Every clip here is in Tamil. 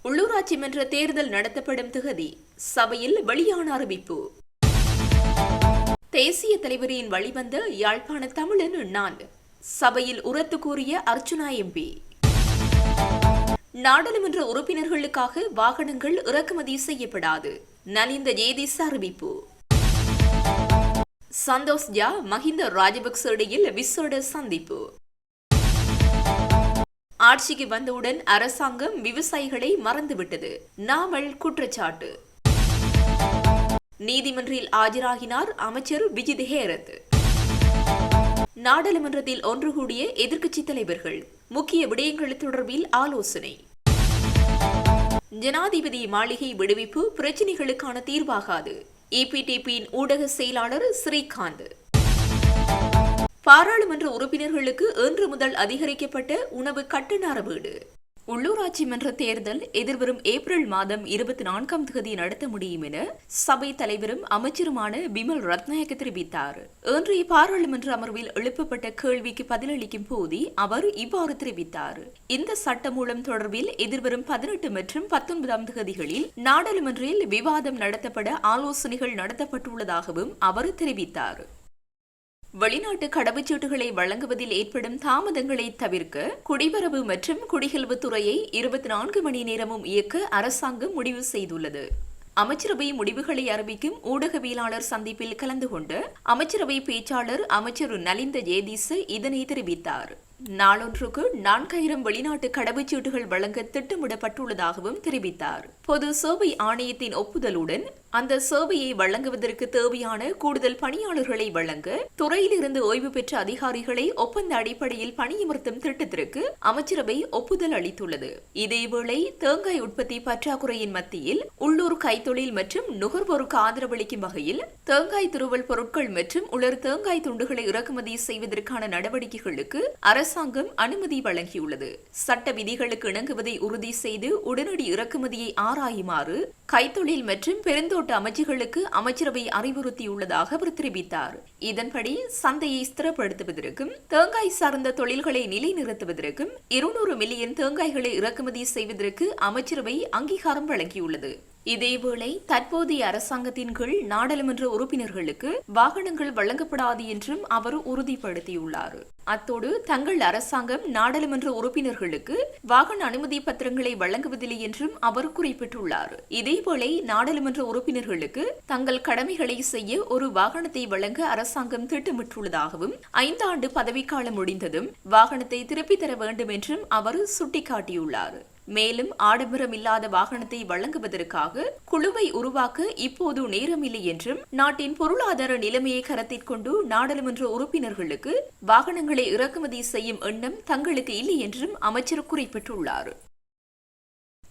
உள்ளூராட்சி மன்ற தேர்தல் நடத்தப்படும் திகதி சபையில் வெளியான அறிவிப்பு. தேசிய தலைவரின் வழிவந்த யாழ்ப்பாண தமிழன் நான் சபையில் உரத்து கூறிய அர்ச்சுனா எம்பி. நாடாளுமன்ற உறுப்பினர்களுக்காக வாகனங்கள் இறக்குமதி செய்யப்படாது நலிந்த ஜேதிஸ் அறிவிப்பு. சந்தோஷ் ஜா மஹிந்த ராஜபக்ச இடையில் விசேட சந்திப்பு. ஆட்சிக்கு வந்தவுடன் அரசாங்கம் விவசாயிகளை மறந்துவிட்டது நாமல் குற்றச்சாட்டு. நீதிமன்றில் ஆஜராகினார் அமைச்சர் விஜித் ஹேரத். நாடாளுமன்றத்தில் ஒன்று கூடிய எதிர்க்கட்சித் தலைவர்கள் முக்கிய விடயங்கள் தொடர்பில் ஆலோசனை. ஜனாதிபதி மாளிகை விடுவிப்பு பிரச்சினைகளுக்கான தீர்வாகாது EPTPயின் ஊடக செயலாளர் ஸ்ரீகாந்த். பாராளுமன்ற உறுப்பினர்களுக்கு இன்று முதல் அதிகரிக்கப்பட்ட உணவு கட்டண அறவீடு. உள்ளூராட்சி மன்ற தேர்தல் எதிர்வரும் ஏப்ரல் மாதம் 24ஆம் தேதி நடத்த முடியும் என சபை தலைவரும் அமைச்சருமான பிமல் ரத்நாயக்க தெரிவித்தார். இன்றைய பாராளுமன்ற அமர்வில் எழுப்பப்பட்ட கேள்விக்கு பதிலளிக்கும் போது அவர் இவ்வாறு தெரிவித்தார். இந்த சட்டமூலம் தொடர்பில் எதிர்வரும் 18 மற்றும் 19ஆம் தேதிகளில் நாடாளுமன்றில் விவாதம் நடத்தப்பட ஆலோசனைகள் நடத்தப்பட்டுள்ளதாகவும் அவர் தெரிவித்தார். வெளிநாட்டு கடவுச்சீட்டுகளை வழங்குவதில் ஏற்படும் தாமதங்களை தவிர்க்க குடிவரவு மற்றும் குடிகல்வுத்துறையை 24 மணி நேரமும் இயக்க அரசாங்கம் முடிவு செய்துள்ளது. அமைச்சரவை முடிவுகளை அறிவிக்கும் ஊடகவியலாளர் சந்திப்பில் கலந்து கொண்ட அமைச்சரவை பேச்சாளர் அமைச்சர் நலிந்த ஜேதிஸ் இதனை தெரிவித்தார். நாளொன்றுக்கு 4000 வெளிநாட்டு கடவுச்சீட்டுகள் வழங்க திட்டமிடப்பட்டுள்ளதாகவும் தெரிவித்தார். பொது சேவை ஆணையத்தின் ஒப்புதலுடன் அந்த சேவையை வழங்குவதற்கு தேவையான கூடுதல் பணியாளர்களை வழங்க துறையிலிருந்து ஓய்வு பெற்ற அதிகாரிகளை ஒப்பந்த அடிப்படையில் பணியமர்த்தும் திட்டத்திற்கு அமைச்சரவை ஒப்புதல் அளித்துள்ளது. இதேவேளை தேங்காய் உற்பத்தி பற்றாக்குறையின் மத்தியில் உள்ளூர் கைத்தொழில் மற்றும் நுகர்வோருக்கு ஆதரவளிக்கும் வகையில் தேங்காய் துருவல் பொருட்கள் மற்றும் உலர் தேங்காய் துண்டுகளை இறக்குமதி செய்வதற்கான நடவடிக்கைகளுக்கு அரசாங்கம் அனுமதி வழங்கியுள்ளது. சட்ட விதிகளுக்கு இணங்குவதை உறுதி செய்து உடனடி இறக்குமதியை ஆராயுமாறு கைத்தொழில் மற்றும் பெருந்தோட்ட அமைச்சுகளுக்கு அமைச்சரவை அறிவுறுத்தியுள்ளதாக அவர் தெரிவித்தார். இதன்படி சந்தையை ஸ்திரப்படுத்துவதற்கும் தேங்காய் சார்ந்த தொழில்களை நிலைநிறுத்துவதற்கும் 200 மில்லியன் தேங்காய்களை இறக்குமதி செய்வதற்கு அமைச்சரவை அங்கீகாரம் வழங்கியுள்ளது. இதேவேளை தற்போதைய அரசாங்கத்தின் கீழ் நாடாளுமன்ற உறுப்பினர்களுக்கு வாகனங்கள் வழங்கப்படாது என்றும் அவர் உறுதிப்படுத்தியுள்ளார். அத்தோடு தங்கள் அரசாங்கம் நாடாளுமன்ற உறுப்பினர்களுக்கு வாகன அனுமதி பத்திரங்களை வழங்குவதில்லை என்றும் அவர் குறிப்பிட்டுள்ளார். இதேவேளை நாடாளுமன்ற உறுப்பினர்களுக்கு தங்கள் கடமைகளை செய்ய ஒரு வாகனத்தை வழங்க அரசாங்கம் திட்டமிட்டுள்ளதாகவும் 5 ஆண்டு பதவிக்காலம் முடிந்ததும் வாகனத்தை திருப்பித் தர வேண்டும் என்றும் அவர் சுட்டிக்காட்டியுள்ளார். மேலும் ஆடம்பரம் இல்லாத வாகனத்தை வழங்குவதற்காக குழுவை உருவாக்க இப்போது நேரமில்லை என்றும் நாட்டின் பொருளாதார நிலைமையை கருத்தில் கொண்டு நாடாளுமன்ற உறுப்பினர்களுக்கு வாகனங்களை இறக்குமதி செய்யும் எண்ணம் தங்களுக்கு இல்லை என்றும் அமைச்சர் குறிப்பிட்டுள்ளார்.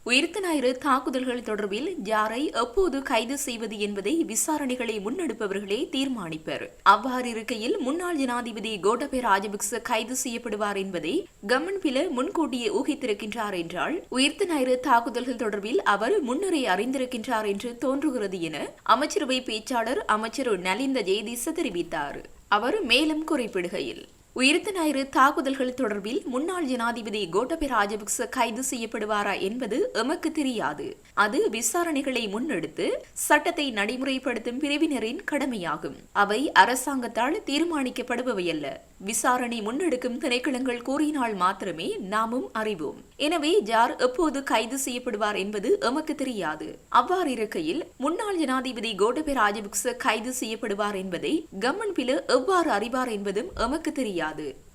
உயிர்த்த ஞாயிறு தாக்குதல்கள் தொடர்பில் யாரை எப்போது கைது செய்வது என்பதை விசாரணைகளை முன்னெடுப்பவர்களே தீர்மானிப்பர். அவ்வாறு இருக்கையில் முன்னாள் ஜனாதிபதி கோட்டபய ராஜபக்ச கைது செய்யப்படுவார் என்பதை கம்மன்பில முன்கூட்டியே ஊகித்திருக்கின்றார் என்றால் உயிர்த்த ஞாயிறு தாக்குதல்கள் தொடர்பில் அவர் முன்னரே அறிந்திருக்கின்றார் என்று தோன்றுகிறது என அமைச்சரவை பேச்சாளர் அமைச்சர் நலிந்த ஜேதிஸ் தெரிவித்தார். அவர் மேலும் குறிப்பிடுகையில் உயிர்த்த ஞாயிறு தாக்குதல்கள் தொடர்பில் முன்னாள் ஜனாதிபதி கோட்டபய ராஜபக்ச கைது செய்யப்படுவாரா என்பது எமக்கு தெரியாது. அது விசாரணைகளை முன்னெடுத்து சட்டத்தை நடைமுறைப்படுத்தும் பிரிவினரின் கடமையாகும். அவை அரசாங்கத்தால் தீர்மானிக்கப்படுபவையல்ல. விசாரணை முன்னெடுக்கும் திணைக்களங்கள் கூறினால் மாத்திரமே நாமும் அறிவோம். எனவே யார் எப்போது கைது செய்யப்படுவார் என்பது எமக்கு தெரியாது. அவ்வாறு இருக்கையில் முன்னாள் ஜனாதிபதி கோட்டபய ராஜபக்ச கைது செய்யப்படுவார் என்பதை கம்மன்பில எவ்வாறு அறிவார் என்பதும் எமக்கு தெரியாது.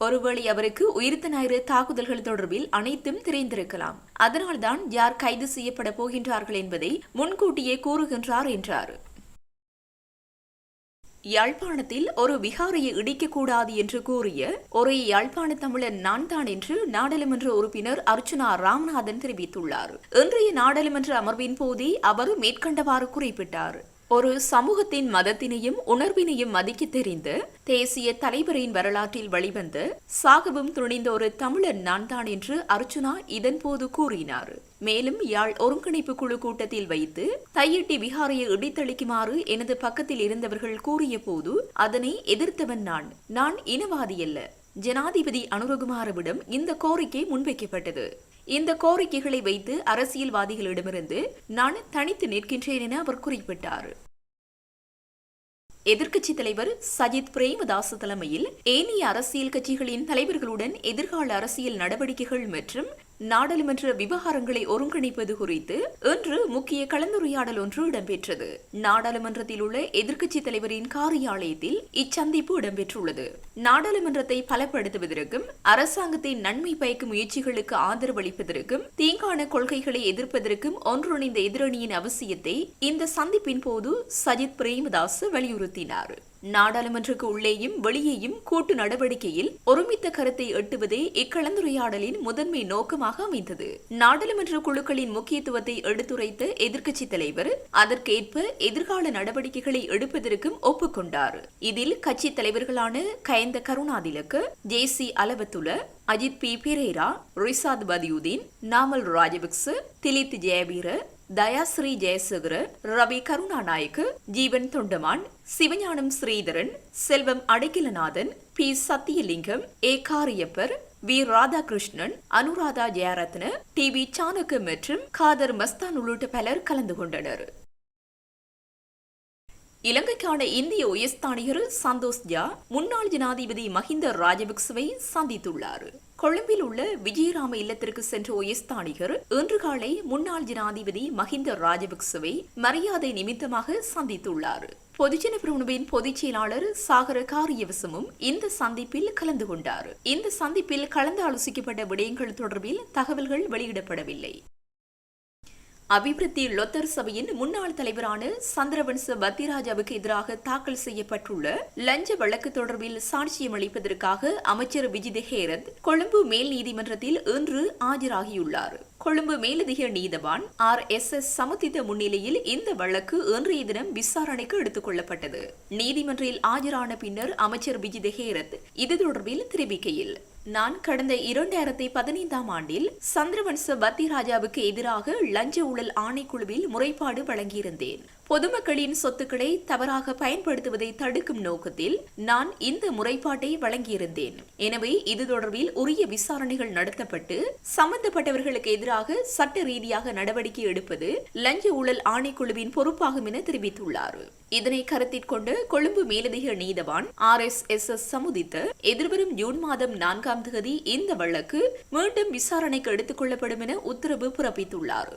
ஒருவேளை அவருக்கு உயிர்த்த ஞாயிறு தாக்குதல்கள் தொடர்பில் அனைத்தும் தெரிந்திருக்கலாம். அதனால்தான் யார் கைது செய்யப்பட போகின்றார்கள் என்பதை முன்கூட்டியே கூறுகின்றார் என்றார். யாழ்ப்பாணத்தில் ஒரு விகாரையை இடிக்கக்கூடாது என்று கூறிய ஒரே யாழ்ப்பாண தமிழன் நான் தான் என்று நாடாளுமன்ற உறுப்பினர் அர்ச்சுனா ராமநாதன் தெரிவித்துள்ளார். இன்றைய நாடாளுமன்ற அமர்வின் போதே அவர் மேற்கண்டவாறு குறிப்பிட்டார். ஒரு சமூகத்தின் மதத்தினையும் உணர்வினையும் மதிக்க தெரிந்த தேசிய தலைவரின் வரலாற்றில் வெளிவந்த சாகவும் துணிந்த ஒரு தமிழன் நான் தான் என்று அர்ச்சுனா இதன்போது கூறினார். மேலும் யாழ் ஒருங்கிணைப்பு குழு கூட்டத்தில் வைத்து தையிட்டி விகாரையை இடித்தளிக்குமாறு எனது பக்கத்தில் இருந்தவர்கள் கூறிய போது அதனை எதிர்த்தவன் நான் இனவாதியல்ல. ஜனாதிபதி அனுரகுமாரவிடம் இந்த கோரிக்கை முன்வைக்கப்பட்டது. இந்த கோரிக்கைகளை வைத்து அரசியல்வாதிகளிடமிருந்து நான் தனித்து நிற்கின்றேன் என அவர் குறிப்பிட்டார். எதிர்க்கட்சித் தலைவர் சஜித் பிரேமதாச தலைமையில் ஏனைய அரசியல் கட்சிகளின் தலைவர்களுடன் எதிர்கால அரசியல் நடவடிக்கைகள் மற்றும் நாடாளுமன்ற விவகாரங்களை ஒருங்கிணைப்பது குறித்து இன்று முக்கிய கலந்துரையாடல் ஒன்று இடம்பெற்றது. நாடாளுமன்றத்தில் உள்ள எதிர்க்கட்சித் தலைவரின் காரியாலயத்தில் இச்சந்திப்பு இடம்பெற்றுள்ளது. நாடாளுமன்றத்தை பலப்படுத்துவதற்கும் அரசாங்கத்தின் நன்மை பயக்கும் முயற்சிகளுக்கு ஆதரவு அளிப்பதற்கும் தீங்கான கொள்கைகளை எதிர்ப்பதற்கும் ஒன்றிணைந்த எதிரணியின் அவசியத்தை இந்த சந்திப்பின் போது சஜித் பிரேமதாஸ் வலியுறுத்தினார். நாடாளுமன்றக்கு உள்ளேயும் வெளியேயும் கூட்டு நடவடிக்கையில் ஒருமித்த கருத்தை எட்டுவதே இக்கலந்துரையாடலின் முதன்மை நோக்கமாக அமைந்தது. நாடாளுமன்ற குழுக்களின் முக்கியத்துவத்தை எடுத்துரைத்த எதிர்க்கட்சித் தலைவர் அதற்கேற்ப எதிர்கால நடவடிக்கைகளை எடுப்பதற்கும் ஒப்புக்கொண்டார். இதில் கட்சித் தலைவர்களான Gayantha Karunathilaka, J C. Alawathuwala, Ajith P. Perera, Rishad Bathiudeen, Namal Rajapaksa, Dilith Jayaweera, Dayasiri Jayasekara, Ravi Karunanayake, Jeevan Thondaman, Sivagnanam Sritharan, Selvam Adaikalanathan, P. Sathiyalingam, A. Kariapper, V. Radhakrishnan, Anuradha Jayaratne, D. V. Chanakya மற்றும் காதர் மஸ்தான் உள்ளிட்ட பலர் கலந்து கொண்டனர். இலங்கைக்கான இந்திய உயர்ஸ்தானிகர் சந்தோஷ் ஜா முன்னாள் ஜனாதிபதி மஹிந்த ராஜபக்சவை சந்தித்துள்ளார். கொழும்பில் உள்ள விஜயராம இல்லத்திற்கு சென்ற உயர்ஸ்தானிகர் இன்று காலை முன்னாள் ஜனாதிபதி மஹிந்த ராஜபக்சவை மரியாதை நிமித்தமாக சந்தித்துள்ளார். பொதுஜன பெரமுனவின் பொதுச் செயலாளர் சாகர காரியவசமும் இந்த சந்திப்பில் கலந்து கொண்டார். இந்த சந்திப்பில் கலந்தாலோசிக்கப்பட்ட விடயங்கள் தொடர்பில் தகவல்கள் வெளியிடப்படவில்லை. அபிவிருத்தி லொத்தர் சபையின் முன்னாள் தலைவரான சந்திரவன்ச பத்திராஜாவுக்கு எதிராக தாக்கல் செய்யப்பட்டுள்ள லஞ்ச வழக்கு தொடர்பில் சாட்சியம் அளிப்பதற்காக அமைச்சர் விஜித ஹேரத் கொழும்பு மேல் நீதிமன்றத்தில் இன்று ஆஜராகியுள்ளார். கொழும்பு மேலதிக நீதவான் R.S.S. சமுத்தித முன்னிலையில் இந்த வழக்கு இன்றைய தினம் விசாரணைக்கு எடுத்துக் கொள்ளப்பட்டது. நீதிமன்றில் ஆஜரான பின்னர் அமைச்சர் விஜித ஹேரத் இது தொடர்பில் தெரிவிக்கையில், நான் கடந்த 2015 ஆண்டில் சந்திரவன்ச பத்திராஜாவுக்கு எதிராக லஞ்ச ஊழல் ஆணைக்குழுவில் முறைப்பாடு வழங்கியிருந்தேன். பொதுமக்களின் சொத்துக்களை தவறாக பயன்படுத்துவதை தடுக்கும் நோக்கத்தில் நான் இந்த முறைப்பாட்டை வழங்கியிருந்தேன். எனவே இது தொடர்பில் உரிய விசாரணைகள் நடத்தப்பட்டு சம்பந்தப்பட்டவர்களுக்கு எதிராக சட்ட ரீதியாக நடவடிக்கை எடுப்பது லஞ்ச ஊழல் ஆணைக்குழுவின் பொறுப்பாகும் என தெரிவித்துள்ளார். இதனை கருத்தில் கொண்டு கொழும்பு மேலதிக நீதவான் R.S.S. சமுதித்த எதிர்வரும் ஜூன் மாதம் 4ஆம் தேதி இந்த வழக்கு மீண்டும் விசாரணைக்கு எடுத்துக் கொள்ளப்படும் என உத்தரவு பிறப்பித்துள்ளார்.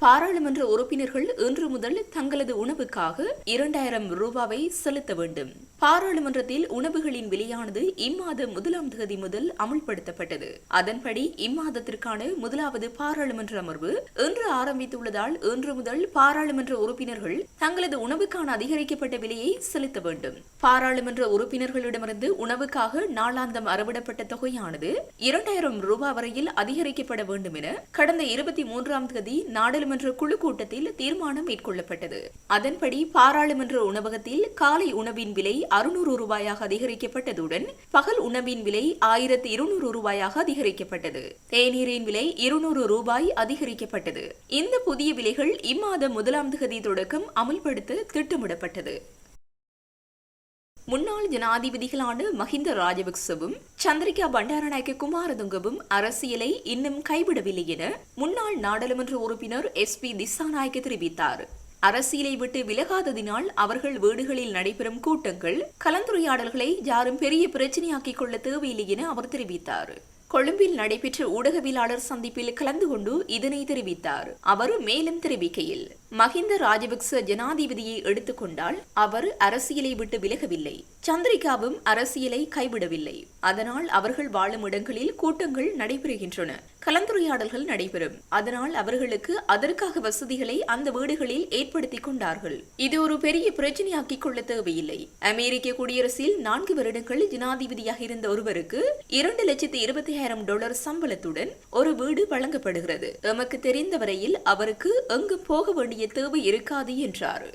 பாராளுமன்ற உறுப்பினர்கள் இன்று முதல் தங்களது உணவுக்காக 2000 ரூபாவை செலுத்த வேண்டும். பாராளுமன்றத்தில் உணவுகளின் விலையானது இம்மாதம் 1ஆம் தேதி முதல் அமுல்படுத்தப்பட்டது. அதன்படி இம்மாதத்திற்கான முதலாவது பாராளுமன்ற அமர்வு இன்று ஆரம்பித்துள்ளதால் இன்று முதல் பாராளுமன்ற உறுப்பினர்கள் தங்களது உணவுக்கான அதிகரிக்கப்பட்ட விலையை செலுத்த வேண்டும். பாராளுமன்ற உறுப்பினர்களிடமிருந்து உணவுக்காக நாளாந்தம் அறவிடப்பட்ட தொகையானது 2000 ரூபாய் வரையில் அதிகரிக்கப்பட வேண்டும் என கடந்த 23ஆம் தேதி நாடாளுமன்ற குழு கூட்டத்தில் தீர்மானம் மேற்கொள்ளப்பட்டது. அதன்படி பாராளுமன்ற உணவகத்தில் காலை உணவின் விலை 600 ரூபாயாக அதிகரிக்கப்பட்டதுடன் பகல் உணவின் விலை 1200 ரூபாயாக அதிகரிக்கப்பட்டது. தேநீரின் விலை 200 ரூபாய் அதிகரிக்கப்பட்டது. இந்த புதிய விலைகள் இம்மாதம் 1ஆம் தேதி தொடக்கம் அமல்படுத்த திட்டமிடப்பட்டது. முன்னாள் ஜனாதிபதிகளான மஹிந்த ராஜபக்சவும் சந்திரிகா பண்டாரநாயக்க குமாரதுங்கவும் அரசியலை இன்னும் கைவிடவில்லை என முன்னாள் நாடாளுமன்ற உறுப்பினர் S.P. திசாநாயக்க தெரிவித்தார். அரசியலை விட்டு விலகாததினால் அவர்கள் வீடுகளில் நடைபெறும் கூட்டங்கள், கலந்துரையாடல்களை யாரும் பெரிய பிரச்சனையாக்கிக் கொள்ள தேவையில்லை என அவர் தெரிவித்தார். கொழும்பில் நடைபெற்ற ஊடகவியலாளர் சந்திப்பில் கலந்து கொண்டு இதனை தெரிவித்தார். அவர் மேலும் தெரிவிக்கையில், மஹிந்த ராஜபக்ச ஜனாதிபதியை எடுத்துக்கொண்டால் அவர் அரசியலை விட்டு விலகவில்லை. சந்திரிகாவும் அரசியலை கைவிடவில்லை. அதனால் அவர்கள் வாழும் இடங்களில் கூட்டங்கள் நடைபெறுகின்றன, கலந்துரையாடல்கள் நடைபெறும். அதனால் அவர்களுக்கு அதற்காக வசதிகளை அந்த வீடுகளில் ஏற்படுத்திக் கொண்டார்கள். இது ஒரு பெரிய பிரச்சனையாக்கிக் கொள்ள தேவையில்லை. அமெரிக்க குடியரசில் 4 வருடங்கள் ஜனாதிபதியாக இருந்த ஒருவருக்கு $2,20,000 சம்பளத்துடன் ஒரு வீடு வழங்கப்படுகிறது. எமக்கு தெரிந்த வரையில் அவருக்கு எங்கு போக வேண்டிய தேவை இருக்காது என்றார்.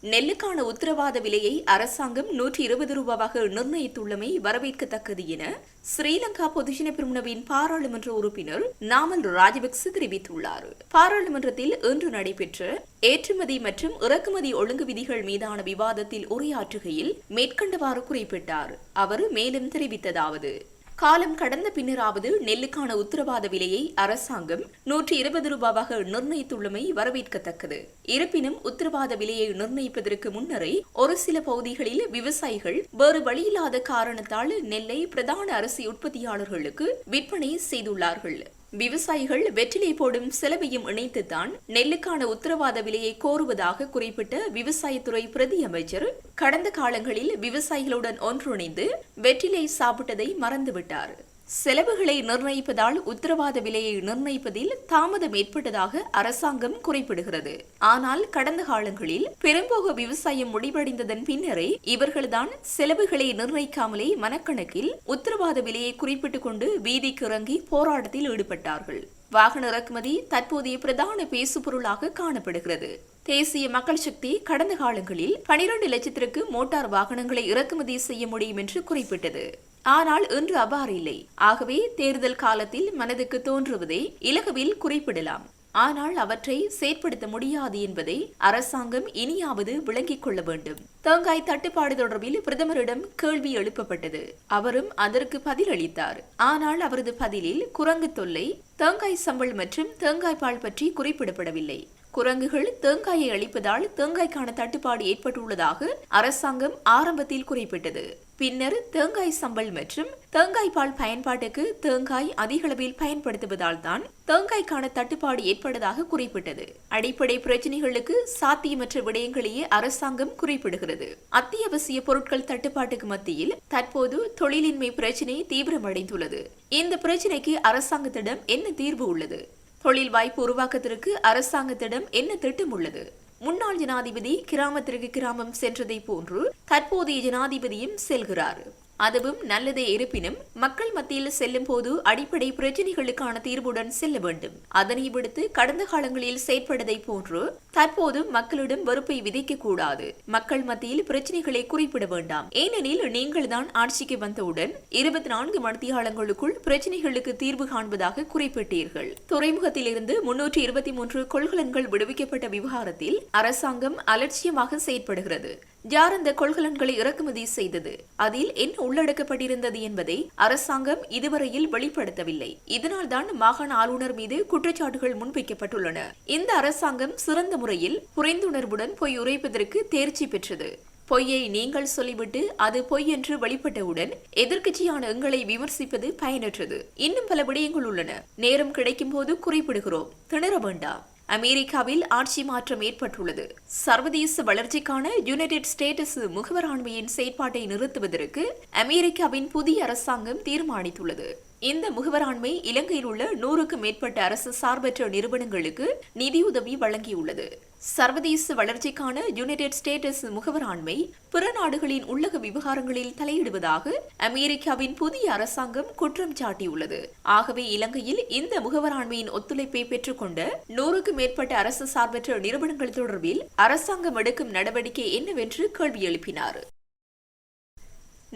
நெல்லுக்கான உத்தரவாத விலையை அரசாங்கம் 120 ரூபாவாக நிர்ணயித்துள்ளமை வரவேற்கத்தக்கது என ஸ்ரீலங்கா பொதுஜன பெரமுனவின் பாராளுமன்ற உறுப்பினர் நாமல் ராஜபக்ச தெரிவித்துள்ளார். பாராளுமன்றத்தில் இன்று நடைபெற்ற ஏற்றுமதி மற்றும் இறக்குமதி ஒழுங்கு விதிகள் மீதான விவாதத்தில் உரையாற்றுகையில் மேற்கண்டவாறு குறிப்பிட்டார். அவர் மேலும் தெரிவித்ததாவது, காலம் கடந்த பின்னராவது நெல்லுக்கான உத்தரவாத விலையை அரசாங்கம் 120 ரூபாவாக நிர்ணயித்துள்ளமை வரவேற்கத்தக்கது. இருப்பினும் உத்தரவாத விலையை நிர்ணயிப்பதற்கு முன்னரே ஒரு சில பகுதிகளில் விவசாயிகள் வேறு வழியில்லாத காரணத்தால் நெல்லை பிரதான அரிசி உற்பத்தியாளர்களுக்கு விற்பனை செய்துள்ளார்கள். விவசாயிகள் வெற்றிலை போடும் செலவையும் இணைத்துத்தான் நெல்லுக்கான உத்தரவாத விலையை கோருவதாக குறிப்பிட்ட விவசாயத்துறை பிரதி அமைச்சர் கடந்த காலங்களில் விவசாயிகளுடன் ஒன்றிணைந்து வெற்றிலை சாப்பிட்டதை மறந்துவிட்டார். செலவுகளை நிர்ணயிப்பதால் உத்தரவாத விலையை நிர்ணயிப்பதில் தாமதம் ஏற்பட்டதாக அரசாங்கம் குறிப்பிடுகிறது. ஆனால் கடந்த காலங்களில் பெரும்போக விவசாயம் முடிவடைந்ததன் பின்னரே இவர்கள்தான் செலவுகளை நிர்ணயிக்காமலே மனக்கணக்கில் உத்தரவாத விலையை குறிப்பிட்டுக் கொண்டு வீதிக்கு இறங்கி போராட்டத்தில் ஈடுபட்டார்கள். வாகன இறக்குமதி தற்போதைய பிரதான பேசுபொருளாக காணப்படுகிறது. தேசிய மக்கள் சக்தி கடந்த காலங்களில் 12 லட்சத்திற்கு மோட்டார் வாகனங்களை இறக்குமதி செய்ய முடியும் என்று குறிப்பிட்டது. ஆனால் இன்று அவ்வாறு இல்லை. ஆகவே தேர்தல் காலத்தில் மனதுக்கு தோன்றுவதை இலகுவில் குறிப்பிடலாம். ஆனால் அவற்றை செயற்படுத்த முடியாது என்பதை அரசாங்கம் இனியாவது விளங்கிக் கொள்ள வேண்டும். தேங்காய் தட்டுப்பாடு தொடர்பில் பிரதமரிடம் கேள்வி எழுப்பப்பட்டது. அவரும் அதற்கு பதிலளித்தார். ஆனால் அவரது பதிலில் குரங்கு தொல்லை, தேங்காய் சம்பள் மற்றும் தேங்காய் பால் பற்றி குறிப்பிடப்படவில்லை. குரங்குகள் தேங்காயை அளிப்பதால் தேங்காய்க்கான தட்டுப்பாடு ஏற்பட்டுள்ளதாக அரசாங்கம் ஆரம்பத்தில் குறிப்பிட்டது. பின்னர் தேங்காய் சம்பல் மற்றும் தேங்காய் பால் பயன்பாட்டுக்கு தேங்காய் அதிகளவில் பயன்படுத்துவதால் தான் தேங்காய்க்கான தட்டுப்பாடு ஏற்பட்டதாக குறிப்பிட்டது. அடிப்படை பிரச்சினைகளுக்கு சாத்தியமற்ற விடயங்களையே அரசாங்கம் குறிப்பிடுகிறது. அத்தியாவசிய பொருட்கள் தட்டுப்பாட்டுக்கு மத்தியில் தற்போது தொழிலின்மை பிரச்சினை தீவிரமடைந்துள்ளது. இந்த பிரச்சினைக்கு அரசாங்கத்திடம் என்ன தீர்வு உள்ளது? தொழில் வாய்ப்பு உருவாக்கத்திற்கு அரசாங்கத்திடம் என்ன திட்டம் உள்ளது? முன்னாள் ஜனாதிபதி கிராமத்திற்கு கிராமம் சென்றதை போன்று தற்போதைய ஜனாதிபதியும் செல்கிறார். அதுவும் நல்லதே. இருப்பினும் மக்கள் மத்தியில் செல்லும் போது அடிப்படை பிரச்சினைகளுக்கான தீர்வுடன் செல்ல வேண்டும். அதனை விடுத்து கடந்த காலங்களில் செயற்பட்டதை போன்று தற்போது மக்களிடம் வெறுப்பை விதைக்க கூடாது. மக்கள் மத்தியில் பிரச்சினைகளை குறிப்பிட வேண்டாம். ஏனெனில் நீங்கள் தான் ஆட்சிக்கு வந்தவுடன் 24 மணித்தியாலங்களுக்குள் பிரச்சினைகளுக்கு தீர்வு காண்பதாக குறிப்பிட்டீர்கள். துறைமுகத்தில் இருந்து 323 கொள்கலன்கள் விடுவிக்கப்பட்ட விவகாரத்தில் அரசாங்கம் அலட்சியமாக செயற்படுகிறது. யார் அந்த கொள்கலன்களை இறக்குமதி செய்தது? அதில் என்ன உள்ளடக்கப்பட்டிருந்தது என்பதை அரசாங்கம் இதுவரையில் வெளிப்படுத்தவில்லை. இதனால்தான் மாகாண ஆளுநர் மீது குற்றச்சாட்டுகள் முன்வைக்கப்பட்டுள்ளன. இந்த அரசாங்கம் சிறந்த முறையில் புரிந்துணர்வுடன் பொய் உரைப்பதற்கு தேர்ச்சி பெற்றது. பொய்யை நீங்கள் சொல்லிவிட்டு அது பொய் என்று வெளிப்பட்டவுடன் எதிர்க்கட்சியான எங்களை விமர்சிப்பது பயனற்றது. இன்னும் பல விடயங்கள் உள்ளன. நேரம் கிடைக்கும் போது குறிப்பிடுகிறோம். திணற வேண்டாம். அமெரிக்காவில் ஆட்சி மாற்றம் ஏற்பட்டுள்ளது. சர்வதேச வளர்ச்சிக்கான யுனைடெட் ஸ்டேட்ஸ் முகவராண்மையின் செயற்பாட்டை நிறுத்துவதற்கு அமெரிக்காவின் புதிய அரசாங்கம் தீர்மானித்துள்ளது. இந்த முகவராண்மை இலங்கையில் உள்ள 100க்கும் மேற்பட்ட அரசு சார்பற்ற நிறுவனங்களுக்கு நிதியுதவி வழங்கியுள்ளது. சர்வதேச வளர்ச்சிக்கான யுனைடெட் ஸ்டேட்ஸ் முகவராண்மை பிற நாடுகளின் உள்ளக விவகாரங்களில் தலையிடுவதாக அமெரிக்காவின் புதிய அரசாங்கம் குற்றம் சாட்டியுள்ளது. ஆகவே இலங்கையில் இந்த முகவராண்மையின் ஒத்துழைப்பை பெற்றுக்கொண்ட 100க்கும் மேற்பட்ட அரசு சார்பற்ற நிறுவனங்கள் தொடர்பில் அரசாங்கம் எடுக்கும் நடவடிக்கை என்னவென்று கேள்வி எழுப்பினார்.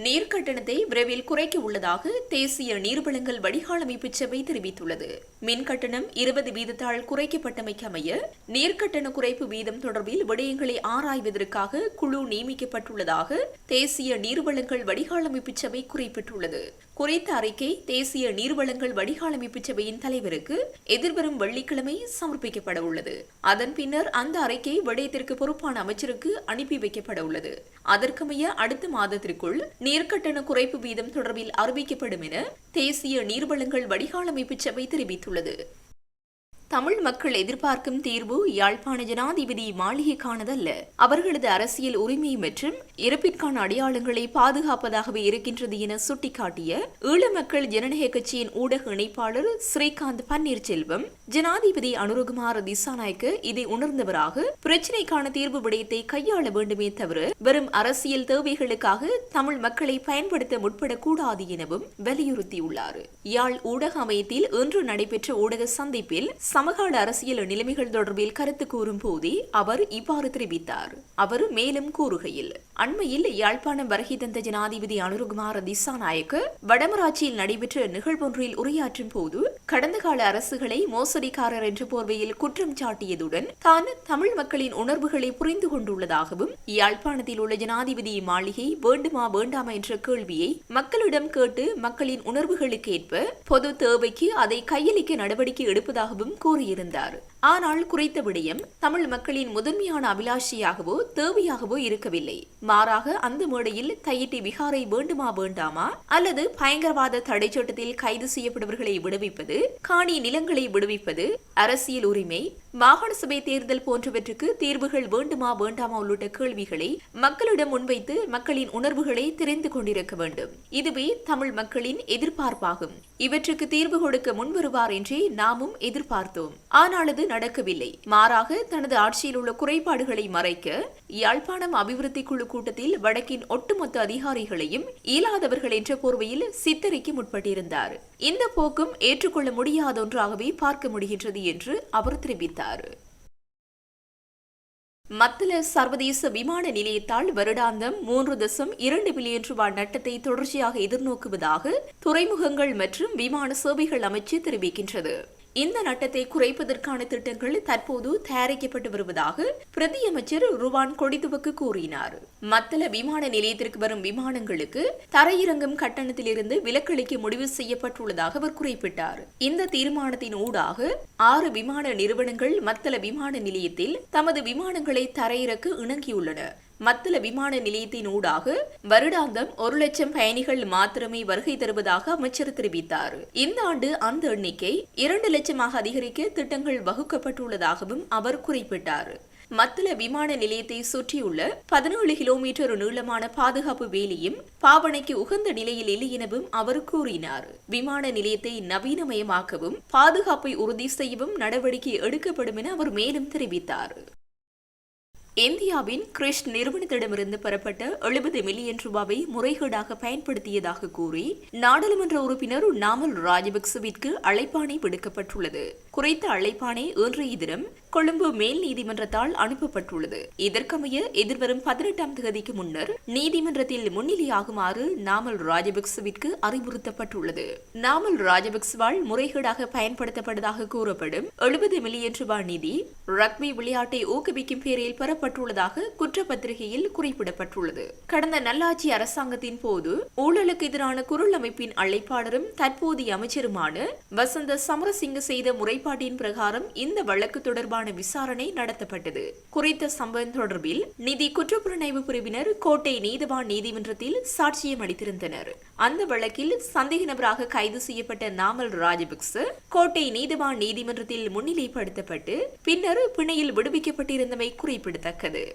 நீர் கட்டணத்தை விரைவில் குறைக்க உள்ளதாக தேசிய நீர்வளங்கள் வடிகாலமைப்பு சபை தெரிவித்துள்ளது. மின் கட்டணம் 20 வீதத்தால் குறைக்கப்பட்டமைக்கமைய நீர்க்கட்டண குறைப்பு வீதம் தொடர்பில் விடயங்களை ஆராய்வதற்காக குழு நியமிக்கப்பட்டுள்ளதாக தேசிய நீர்வளங்கள் வடிகாலமைப்பு சபை குறிப்பிட்டுள்ளது. குறித்த அறிக்கை தேசிய நீர்வளங்கள் வடிகாலமைப்பு சபையின் தலைவருக்கு எதிர்வரும் வெள்ளிக்கிழமை சமர்ப்பிக்கப்பட உள்ளது. அதன் பின்னர் அந்த அறிக்கை விடயத்திற்கு பொறுப்பான அமைச்சருக்கு அனுப்பி வைக்கப்பட உள்ளது. அதற்கமைய அடுத்த மாதத்திற்குள் நீர்க்கட்டண குறைப்பு வீதம் தொடர்பில் அறிவிக்கப்படும் என தேசிய நீர்வளங்கள் வடிகாலமைப்பு சபை தெரிவித்துள்ளது. தமிழ் மக்கள் எதிர்பார்க்கும் தீர்வு யாழ்ப்பாண ஜனாதிபதி மாளிகைக்கானதல்ல. அவர்களது அரசியல் உரிமை மற்றும் இறப்பிற்கான அடையாளங்களை பாதுகாப்பதாகவே இருக்கின்றது என சுட்டிக்காட்டிய ஈழ மக்கள் ஜனநாயக கட்சியின் ஊடக இணைப்பாளர் ஸ்ரீகாந்த் பன்னீர்செல்வம், ஜனாதிபதி அனுரகுமார திசாநாயக்க இதை உணர்ந்தவராக பிரச்சினைக்கான தீர்வு விடயத்தை கையாள வேண்டுமே தவிர வெறும் அரசியல் தேவைகளுக்காக தமிழ் மக்களை பயன்படுத்த முற்படக்கூடாது எனவும் வலியுறுத்தியுள்ளார். யாழ் ஊடக அமையத்தில் இன்று நடைபெற்ற ஊடக சந்திப்பில் சமகால அரசியல் நிலைமைகள் தொடர்பில் கருத்து கூறும் போதே அவர் இவ்வாறு தெரிவித்தார். அவர் மேலும் கூறுகையில், அண்மையில் யாழ்ப்பாணம் வருகை தந்த ஜனாதிபதி அனுரகுமார திசாநாயக்க வடமராட்சியில் நடைபெற்ற நிகழ்வொன்றில் உரையாற்றும் போது கடந்த கால அரசுகளை மோசடிக்காரர் என்ற போர்வையில் குற்றம் சாட்டியதுடன் தான் தமிழ் மக்களின் உணர்வுகளை புரிந்து கொண்டுள்ளதாகவும் யாழ்ப்பாணத்தில் உள்ள ஜனாதிபதி மாளிகை வேண்டுமா வேண்டாமா என்ற கேள்வியை மக்களிடம் கேட்டு மக்களின் உணர்வுகளுக்கு ஏற்ப பொது தேவைக்கு அதை கையளிக்க நடவடிக்கை எடுப்பதாகவும் கூறியிருந்தார். ஆனால் குறித்த விடயம் தமிழ் மக்களின் முதன்மையான அபிலாஷையாகவோ தேவையாகவோ இருக்கவில்லை. மாறாக அந்த மேடையில் தையிட்டி விகாரை வேண்டுமா வேண்டாமா அல்லது பயங்கரவாத தடை சட்டத்தில் கைது செய்யப்படுபவர்களை விடுவிப்பது, காணி நிலங்களை விடுவிப்பது, அரசியல் உரிமை, மாகாண சபை தேர்தல் போன்றவற்றுக்கு தீர்வுகள் வேண்டுமா வேண்டாமா உள்ளிட்ட கேள்விகளை மக்களிடம் முன்வைத்து மக்களின் உணர்வுகளை தெரிந்து கொண்டிருக்க வேண்டும். இதுவே தமிழ் மக்களின் எதிர்பார்ப்பாகும். இவற்றுக்கு தீர்வு கொடுக்க முன்வருவார் என்றே நாமும் எதிர்பார்த்தோம். ஆனால் அது நடக்கவில்லை. மாறாக தனது ஆட்சியில் உள்ள குறைபாடுகளை மறைக்க யாழ்ப்பாணம் அபிவிருத்தி குழு கூட்டத்தில் வடக்கின் ஒட்டுமொத்த அதிகாரிகளையும் இயலாதவர்கள் என்ற போர்வையில் சித்தரிக்க முற்பட்டிருந்தார். இந்த போக்கும் ஏற்றுக்கொள்ள முடியாத ஒன்றாகவே பார்க்க முடிகின்றது என்று அவர் தெரிவித்தார். மத்தள சர்வதேச விமான நிலையத்தால் வருடாந்தம் 3.2 பில்லியன் ரூபாய் நட்டத்தை தொடர்ச்சியாக எதிர்நோக்குவதாக துறைமுகங்கள் மற்றும் விமான சேவைகள் அமைச்சு தெரிவிக்கின்றது. இந்த நட்டத்தை குறைப்பதற்கான திட்டங்கள் தற்போது தயாரிக்கப்பட்டு வருவதாக பிரதி அமைச்சர் ருவான் கொடிதுவக்கு கூறினார். மத்தள விமான நிலையத்திற்கு வரும் விமானங்களுக்கு தரையிறங்கும் கட்டணத்திலிருந்து விலக்களிக்க முடிவு செய்யப்பட்டுள்ளதாக அவர் குறிப்பிட்டார். இந்த தீர்மானத்தின் ஊடாக 6 விமான நிறுவனங்கள் மத்தள விமான நிலையத்தில் தமது விமானங்களை தரையிறக்க இணங்கியுள்ளன. மத்தள விமான நிலையத்தின் ஊடாக வருடாந்தம் 1 லட்சம் பயணிகள் மாத்திரமே வருகை தருவதாக அமைச்சர் தெரிவித்தார். இந்த ஆண்டு அந்த எண்ணிக்கை 2 லட்சமாக அதிகரிக்க திட்டங்கள் வகுக்கப்பட்டுள்ளதாகவும் அவர் குறிப்பிட்டார். மத்தள விமான நிலையத்தை சுற்றியுள்ள 17 கிலோமீட்டர் நீளமான பாதுகாப்பு வேலியும் பாவனைக்கு உகந்த நிலையில் இல்லை எனவும் அவர் கூறினார். விமான நிலையத்தை நவீனமயமாக்கவும் பாதுகாப்பை உறுதி செய்யவும் நடவடிக்கை எடுக்கப்படும் என அவர் மேலும் தெரிவித்தார். இந்தியாவின் கிறிஷ் நிறுவனத்திடமிருந்து பெறப்பட்ட 70 மில்லியன் ரூபாவை முறைகேடாக பயன்படுத்தியதாக கூறி நாடாளுமன்ற உறுப்பினர் நாமல் ராஜபக்சவிற்கு அழைப்பாணை விடுக்கப்பட்டுள்ளது. குறித்த அழைப்பாணை இன்றைய தினம் கொழும்பு மேல் நீதிமன்றத்தால் அனுப்பப்பட்டுள்ளது. இதற்கமைய எதிர்வரும் 18ஆம் தேதிக்கு முன்னர் நீதிமன்றத்தில் முன்னிலையாகுமாறு நாமல் ராஜபக்சவிற்கு அறிவுறுத்தப்பட்டுள்ளது. நாமல் ராஜபக்சவால் முறைகேடாக பயன்படுத்தப்பட்டதாக கூறப்படும் 70 மில்லியன் ரூபாய் நிதி ரக்பி விளையாட்டை ஊக்குவிக்கும் பேரில் பெறப்பட்டுள்ளதாக குற்றப்பத்திரிகையில் குறிப்பிடப்பட்டுள்ளது. கடந்த நல்லாட்சி அரசாங்கத்தின் போது ஊழலுக்கு எதிரான குரல் அமைப்பின் அழைப்பாளரும் தற்போதைய அமைச்சருமான வசந்த சமரசிங்க செய்த முறைப்பாட்டின் பிரகாரம் இந்த வழக்கு தொடர்பான விசாரணை நடத்தப்பட்டது. குறித்த சம்பவம் தொடர்பில் நிதி குற்றப்புலனாய்வு பிரிவினர் கோட்டை நீதவான் நீதிமன்றத்தில் சாட்சியம் அளித்திருந்தனர். அந்த வழக்கில் சந்தேக நபராக கைது செய்யப்பட்ட நாமல் ராஜபக்ச கோட்டை நீதவான் நீதிமன்றத்தில் முன்னிலைப்படுத்தப்பட்டு பின்னர் பிணையில் விடுவிக்கப்பட்டிருந்தமை குறிப்பிடத்தக்கது.